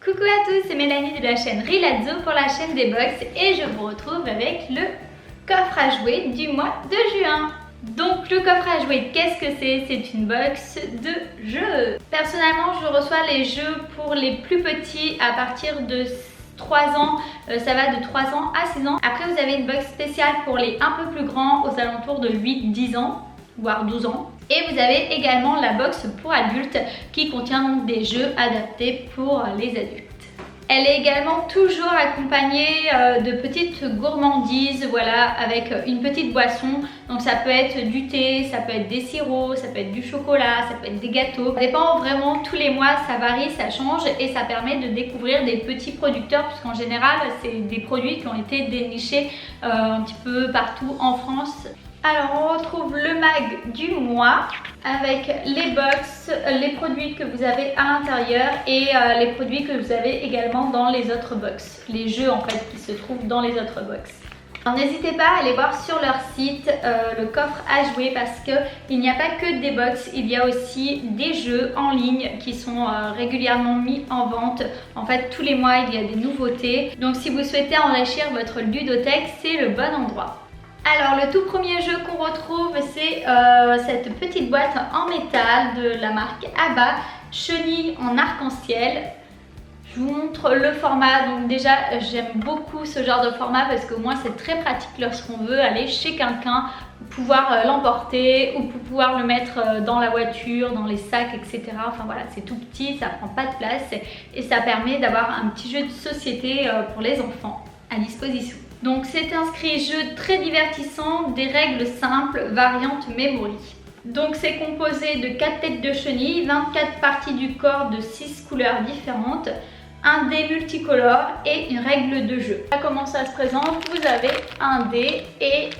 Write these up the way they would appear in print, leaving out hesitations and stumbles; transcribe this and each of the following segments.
Coucou à tous, c'est Mélanie de la chaîne Rilazzo pour la chaîne des box et je vous retrouve avec le coffre à jouets du mois de juin. Donc le coffre à jouets, qu'est-ce que c'est? C'est une box de jeux. Personnellement, je reçois les jeux pour les plus petits à partir de 3 ans, ça va de 3 ans à 6 ans. Après vous avez une box spéciale pour les un peu plus grands aux alentours de 8-10 ans, voire 12 ans. Et vous avez également la box pour adultes qui contient donc des jeux adaptés pour les adultes. Elle est également toujours accompagnée de petites gourmandises, voilà, avec une petite boisson. Donc ça peut être du thé, ça peut être des sirops, ça peut être du chocolat, ça peut être des gâteaux. Ça dépend vraiment, tous les mois ça varie, ça change et ça permet de découvrir des petits producteurs puisqu'en général c'est des produits qui ont été dénichés un petit peu partout en France. Alors on retrouve le mag du mois avec les box, les produits que vous avez à l'intérieur et les produits que vous avez également dans les autres box. Les jeux en fait qui se trouvent dans les autres box. N'hésitez pas à aller voir sur leur site le coffre à jouer parce qu'il n'y a pas que des box, il y a aussi des jeux en ligne qui sont régulièrement mis en vente. En fait tous les mois il y a des nouveautés. Donc si vous souhaitez enrichir votre ludothèque, c'est le bon endroit. Alors le tout premier jeu qu'on retrouve c'est cette petite boîte en métal de la marque Abba, chenille en arc-en-ciel. Je vous montre le format, donc déjà j'aime beaucoup ce genre de format parce qu'au moins c'est très pratique lorsqu'on veut aller chez quelqu'un, pouvoir l'emporter ou pouvoir le mettre dans la voiture, dans les sacs, etc. Enfin voilà, c'est tout petit, ça prend pas de place et ça permet d'avoir un petit jeu de société pour les enfants à disposition. Donc c'est inscrit jeu très divertissant, des règles simples, variante memory. Donc c'est composé de 4 têtes de chenilles, 24 parties du corps de 6 couleurs différentes, un dé multicolore et une règle de jeu. Comment ça se présente? Vous avez un dé et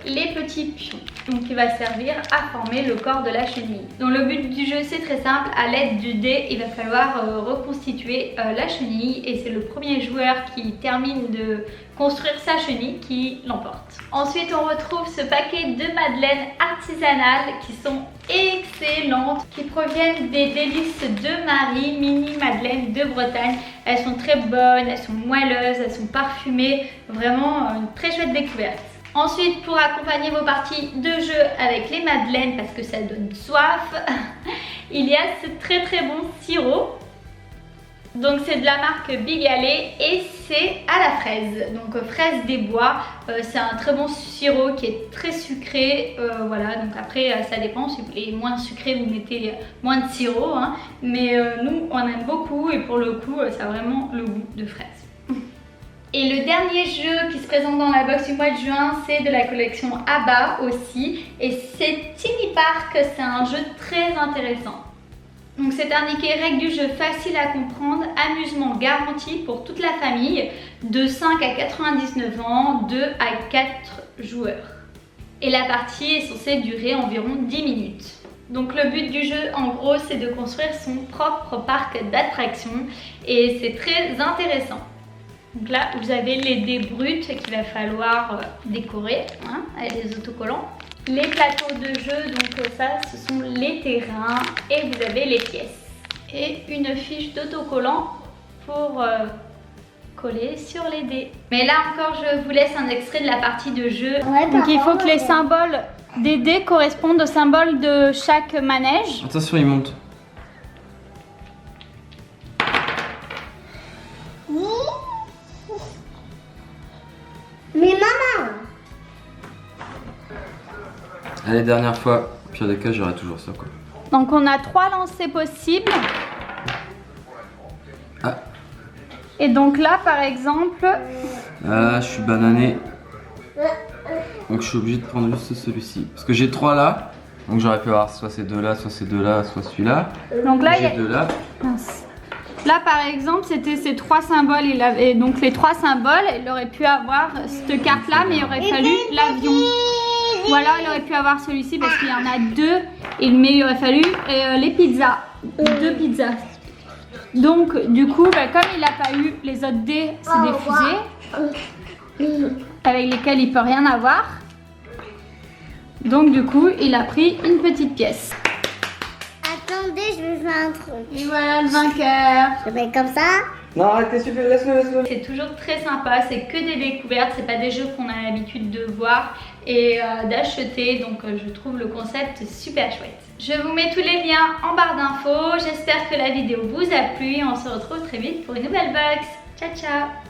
les petits pions, donc qui va servir à former le corps de la chenille. Donc le but du jeu c'est très simple, à l'aide du dé il va falloir reconstituer la chenille et c'est le premier joueur qui termine de construire sa chenille qui l'emporte. Ensuite on retrouve ce paquet de madeleines artisanales qui sont excellentes, qui proviennent des délices de Marie, mini madeleines de Bretagne. Elles sont très bonnes, elles sont moelleuses, elles sont parfumées, vraiment une très chouette découverte. Ensuite pour accompagner vos parties de jeu avec les madeleines parce que ça donne soif, il y a ce très bon sirop. Donc c'est de la marque Bigallet et c'est à la fraise, donc fraise des bois. C'est un très bon sirop qui est très sucré, voilà, donc après ça dépend, si vous voulez moins sucré vous mettez moins de sirop, hein. Mais nous on aime beaucoup et pour le coup ça a vraiment le goût de fraise. Et le dernier jeu qui se présente dans la box du mois de juin, c'est de la collection Abba aussi et c'est Tiny Park, c'est un jeu très intéressant. Donc c'est indiqué règles du jeu facile à comprendre, amusement garanti pour toute la famille, de 5 à 99 ans, 2 à 4 joueurs. Et la partie est censée durer environ 10 minutes. Donc le but du jeu en gros c'est de construire son propre parc d'attractions et c'est très intéressant. Donc là vous avez les dés bruts qu'il va falloir décorer, hein, avec des autocollants. Les plateaux de jeu, donc ça ce sont les terrains et vous avez les pièces. Et une fiche d'autocollant pour coller sur les dés. Mais là encore je vous laisse un extrait de la partie de jeu. Ouais, donc il faut que les symboles des dés correspondent aux symboles de chaque manège. Attention il monte. Mais maman! Allez, dernière fois, au pire des cas, j'aurai toujours ça quoi. Donc on a 3 lancers possibles. Ah. Et donc là par exemple... Ah, je suis banané. Donc je suis obligé de prendre juste celui-ci. Parce que j'ai 3 là. Donc j'aurais pu avoir soit ces deux là, soit ces deux là, soit celui-là. Donc là j'ai 2 là. Mince. Là par exemple c'était ces 3 symboles, il avait donc les 3 symboles, il aurait pu avoir cette carte là mais il aurait fallu l'avion. Ou alors il aurait pu avoir celui-ci parce qu'il y en a 2, mais il aurait fallu les pizzas, 2 pizzas. Donc du coup comme il n'a pas eu les autres dés, c'est des fusées avec lesquels il peut rien avoir. Donc du coup il a pris une petite pièce. Attends, dé, je vais faire un truc. Et voilà le vainqueur. Je vais comme ça. Non, arrêtez, suffit, laisse-le. C'est toujours très sympa, c'est que des découvertes, c'est pas des jeux qu'on a l'habitude de voir et d'acheter, donc je trouve le concept super chouette. Je vous mets tous les liens en barre d'infos, j'espère que la vidéo vous a plu et on se retrouve très vite pour une nouvelle box. Ciao ciao.